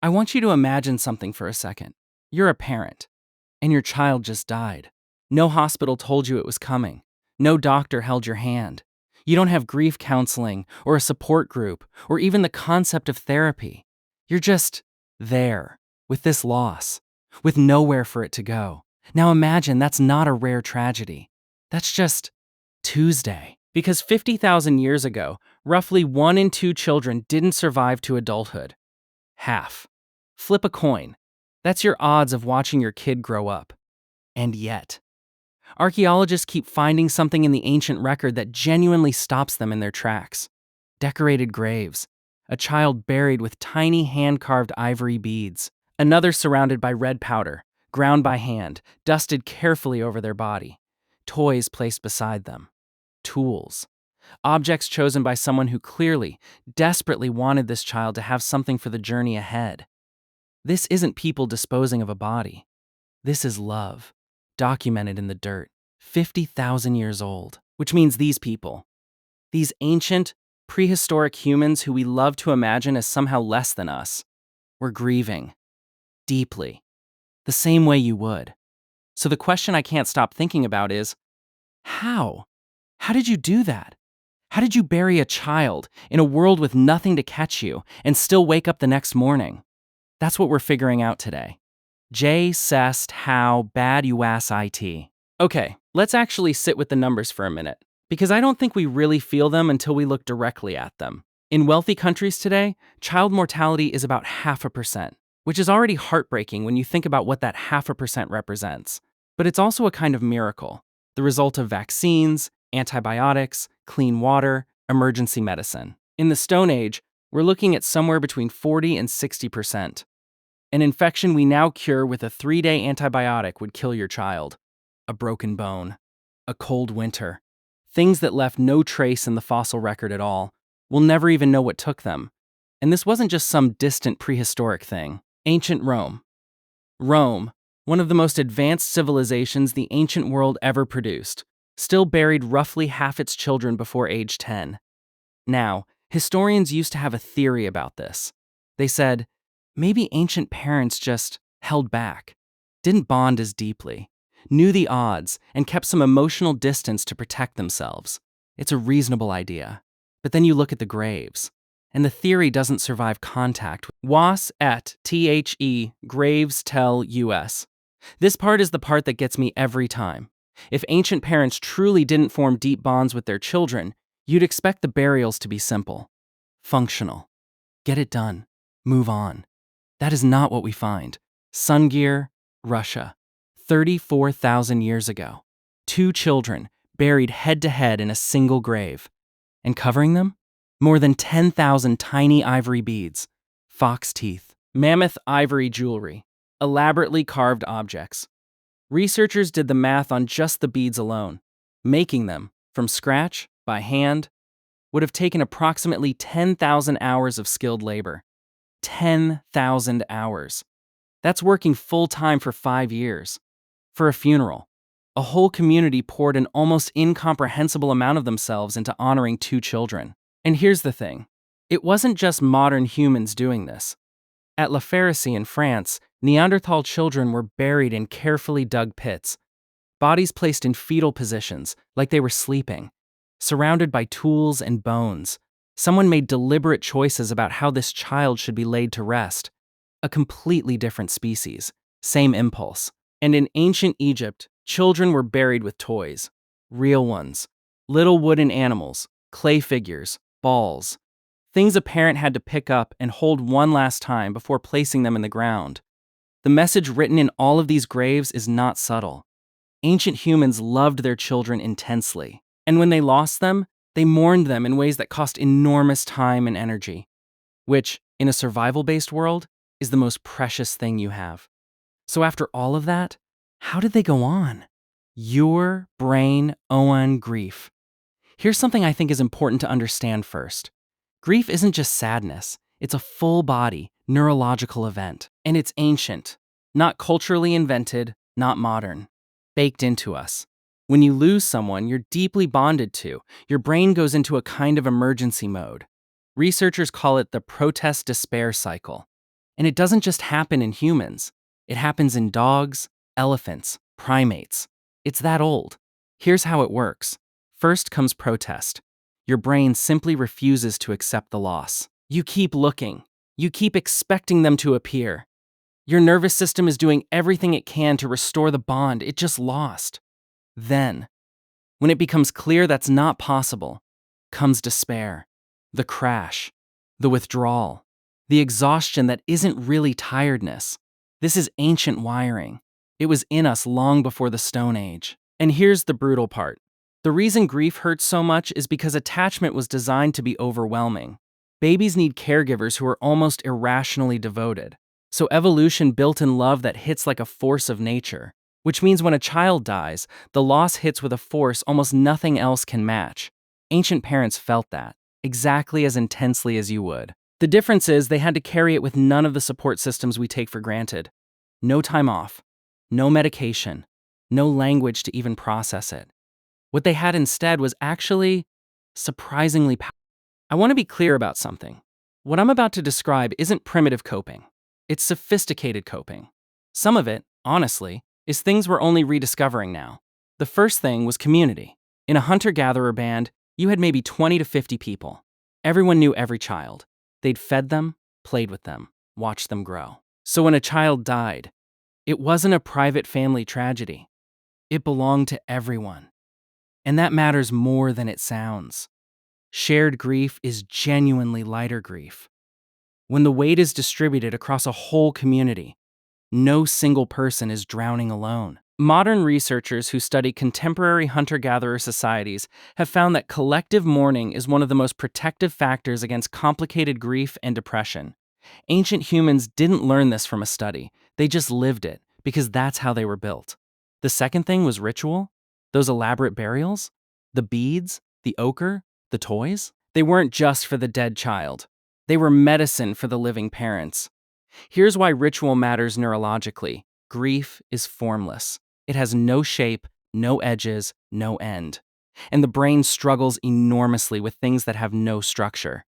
I want you to imagine something for a second. You're a parent, and your child just died. No hospital told you it was coming. No doctor held your hand. You don't have grief counseling or a support group or even the concept of therapy. You're just there with this loss, with nowhere for it to go. Now imagine that's not a rare tragedy. That's just Tuesday. Because 50,000 years ago, roughly 1 in 2 children didn't survive to adulthood. Half. Flip a coin. That's your odds of watching your kid grow up. And yet, archaeologists keep finding something in the ancient record that genuinely stops them in their tracks. Decorated graves, a child buried with tiny hand-carved ivory beads, another surrounded by red powder, ground by hand, dusted carefully over their body, toys placed beside them, tools, objects chosen by someone who clearly, desperately wanted this child to have something for the journey ahead. This isn't people disposing of a body. This is love, documented in the dirt, 50,000 years old, which means these people, these ancient, prehistoric humans who we love to imagine as somehow less than us, were grieving, deeply, the same way you would. So the question I can't stop thinking about is, how? How did you do that? How did you bury a child in a world with nothing to catch you and still wake up the next morning? That's what we're figuring out today. J, Cest, how, bad UAS IT. Okay, let's actually sit with the numbers for a minute, because I don't think we really feel them until we look directly at them. In wealthy countries today, child mortality is about 0.5%, which is already heartbreaking when you think about what that 0.5% represents. But it's also a kind of miracle, the result of vaccines, antibiotics, clean water, emergency medicine. In the Stone Age, we're looking at somewhere between 40 and 60%. An infection we now cure with a 3-day antibiotic would kill your child. A broken bone. A cold winter. Things that left no trace in the fossil record at all. We'll never even know what took them. And this wasn't just some distant prehistoric thing. Ancient Rome. Rome, one of the most advanced civilizations the ancient world ever produced, still buried roughly half its children before age 10. Now, historians used to have a theory about this. They said, maybe ancient parents just held back, didn't bond as deeply, knew the odds, and kept some emotional distance to protect themselves. It's a reasonable idea. But then you look at the graves, and the theory doesn't survive contact. Was et the graves tell us. This part is the part that gets me every time. If ancient parents truly didn't form deep bonds with their children, you'd expect the burials to be simple, functional. Get it done. Move on. That is not what we find. Sungir, Russia, 34,000 years ago. 2 children buried head-to-head in a single grave. And covering them? More than 10,000 tiny ivory beads, fox teeth, mammoth ivory jewelry, elaborately carved objects. Researchers did the math on just the beads alone. Making them, from scratch, by hand, would have taken approximately 10,000 hours of skilled labor. 10,000 hours. That's working full-time for 5 years. For a funeral, a whole community poured an almost incomprehensible amount of themselves into honoring 2 children. And here's the thing. It wasn't just modern humans doing this. At La Pharisee in France, Neanderthal children were buried in carefully dug pits, bodies placed in fetal positions, like they were sleeping, surrounded by tools and bones. Someone made deliberate choices about how this child should be laid to rest. A completely different species, same impulse. And in ancient Egypt, children were buried with toys, real ones, little wooden animals, clay figures, balls, things a parent had to pick up and hold one last time before placing them in the ground. The message written in all of these graves is not subtle. Ancient humans loved their children intensely, and when they lost them, they mourned them in ways that cost enormous time and energy, which, in a survival-based world, is the most precious thing you have. So after all of that, how did they go on? Your brain own grief. Here's something I think is important to understand first. Grief isn't just sadness. It's a full-body, neurological event. And it's ancient, not culturally invented, not modern, baked into us. When you lose someone you're deeply bonded to, your brain goes into a kind of emergency mode. Researchers call it the protest despair cycle. And it doesn't just happen in humans. It happens in dogs, elephants, primates. It's that old. Here's how it works. First comes protest. Your brain simply refuses to accept the loss. You keep looking. You keep expecting them to appear. Your nervous system is doing everything it can to restore the bond it just lost. Then, when it becomes clear that's not possible, comes despair, the crash, the withdrawal, the exhaustion that isn't really tiredness. This is ancient wiring. It was in us long before the Stone Age. And here's the brutal part. The reason grief hurts so much is because attachment was designed to be overwhelming. Babies need caregivers who are almost irrationally devoted. So evolution built in love that hits like a force of nature, which means when a child dies, the loss hits with a force almost nothing else can match. Ancient parents felt that, exactly as intensely as you would. The difference is they had to carry it with none of the support systems we take for granted. No time off, no medication, no language to even process it. What they had instead was actually surprisingly powerful. I want to be clear about something. What I'm about to describe isn't primitive coping. It's sophisticated coping. Some of it, honestly, is things we're only rediscovering now. The first thing was community. In a hunter-gatherer band, you had maybe 20 to 50 people. Everyone knew every child. They'd fed them, played with them, watched them grow. So when a child died, it wasn't a private family tragedy. It belonged to everyone. And that matters more than it sounds. Shared grief is genuinely lighter grief. When the weight is distributed across a whole community, no single person is drowning alone. Modern researchers who study contemporary hunter-gatherer societies have found that collective mourning is one of the most protective factors against complicated grief and depression. Ancient humans didn't learn this from a study. They just lived it, because that's how they were built. The second thing was ritual. Those elaborate burials, the beads, the ochre, the toys. They weren't just for the dead child. They were medicine for the living parents. Here's why ritual matters neurologically. Grief is formless. It has no shape, no edges, no end. And the brain struggles enormously with things that have no structure.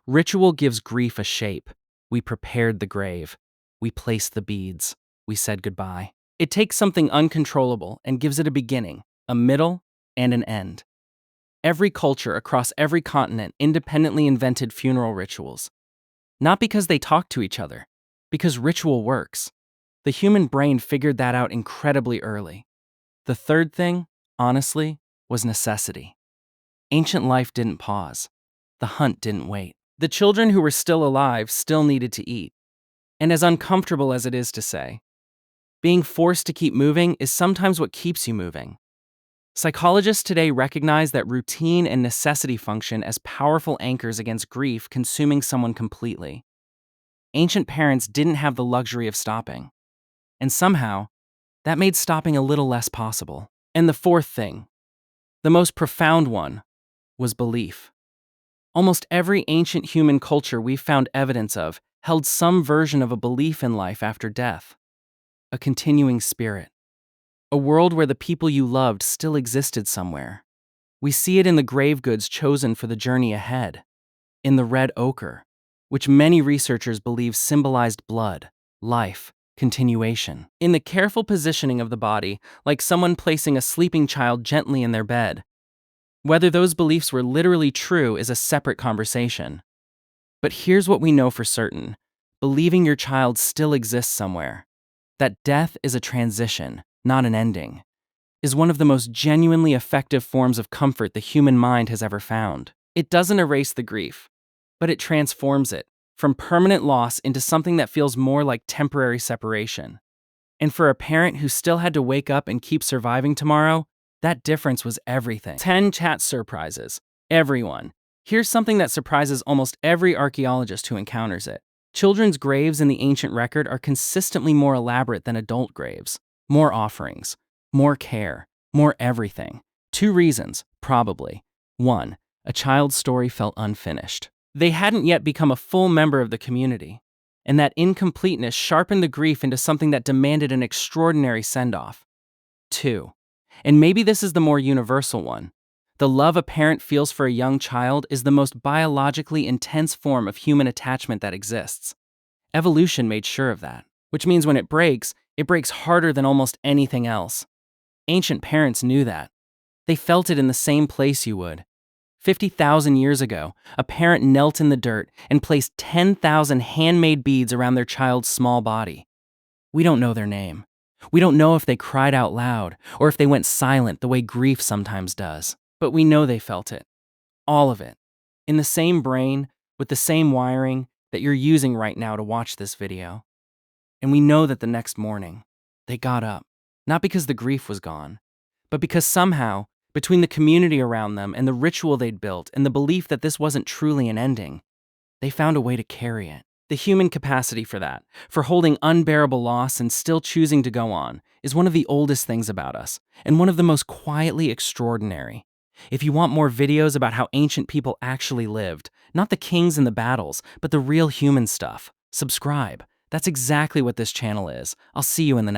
Ritual gives grief a shape. We prepared the grave. We placed the beads. We said goodbye. It takes something uncontrollable and gives it a beginning, a middle, and an end. Every culture across every continent independently invented funeral rituals. Not because they talk to each other, because ritual works. The human brain figured that out incredibly early. The third thing, honestly, was necessity. Ancient life didn't pause. The hunt didn't wait. The children who were still alive still needed to eat. And as uncomfortable as it is to say, being forced to keep moving is sometimes what keeps you moving. Psychologists today recognize that routine and necessity function as powerful anchors against grief consuming someone completely. Ancient parents didn't have the luxury of stopping. And somehow, that made stopping a little less possible. And the fourth thing, the most profound one, was belief. Almost every ancient human culture we've found evidence of held some version of a belief in life after death. A continuing spirit. A world where the people you loved still existed somewhere. We see it in the grave goods chosen for the journey ahead. In the red ochre, which many researchers believe symbolized blood, life, continuation. In the careful positioning of the body, like someone placing a sleeping child gently in their bed. Whether those beliefs were literally true is a separate conversation. But here's what we know for certain. Believing your child still exists somewhere, that death is a transition, not an ending, is one of the most genuinely effective forms of comfort the human mind has ever found. It doesn't erase the grief, but it transforms it from permanent loss into something that feels more like temporary separation. And for a parent who still had to wake up and keep surviving tomorrow, that difference was everything. 10 chat surprises. Everyone. Here's something that surprises almost every archaeologist who encounters it. Children's graves in the ancient record are consistently more elaborate than adult graves. More offerings, more care, more everything. 2 reasons, probably. 1, a child's story felt unfinished. They hadn't yet become a full member of the community, and that incompleteness sharpened the grief into something that demanded an extraordinary send-off. 2, and maybe this is the more universal one, the love a parent feels for a young child is the most biologically intense form of human attachment that exists. Evolution made sure of that, which means when it breaks harder than almost anything else. Ancient parents knew that. They felt it in the same place you would. 50,000 years ago, a parent knelt in the dirt and placed 10,000 handmade beads around their child's small body. We don't know their name. We don't know if they cried out loud or if they went silent the way grief sometimes does. But we know they felt it. All of it. In the same brain, with the same wiring that you're using right now to watch this video. And we know that the next morning, they got up. Not because the grief was gone, but because somehow, between the community around them and the ritual they'd built and the belief that this wasn't truly an ending, they found a way to carry it. The human capacity for that, for holding unbearable loss and still choosing to go on, is one of the oldest things about us, and one of the most quietly extraordinary. If you want more videos about how ancient people actually lived, not the kings and the battles, but the real human stuff, subscribe. That's exactly what this channel is. I'll see you in the next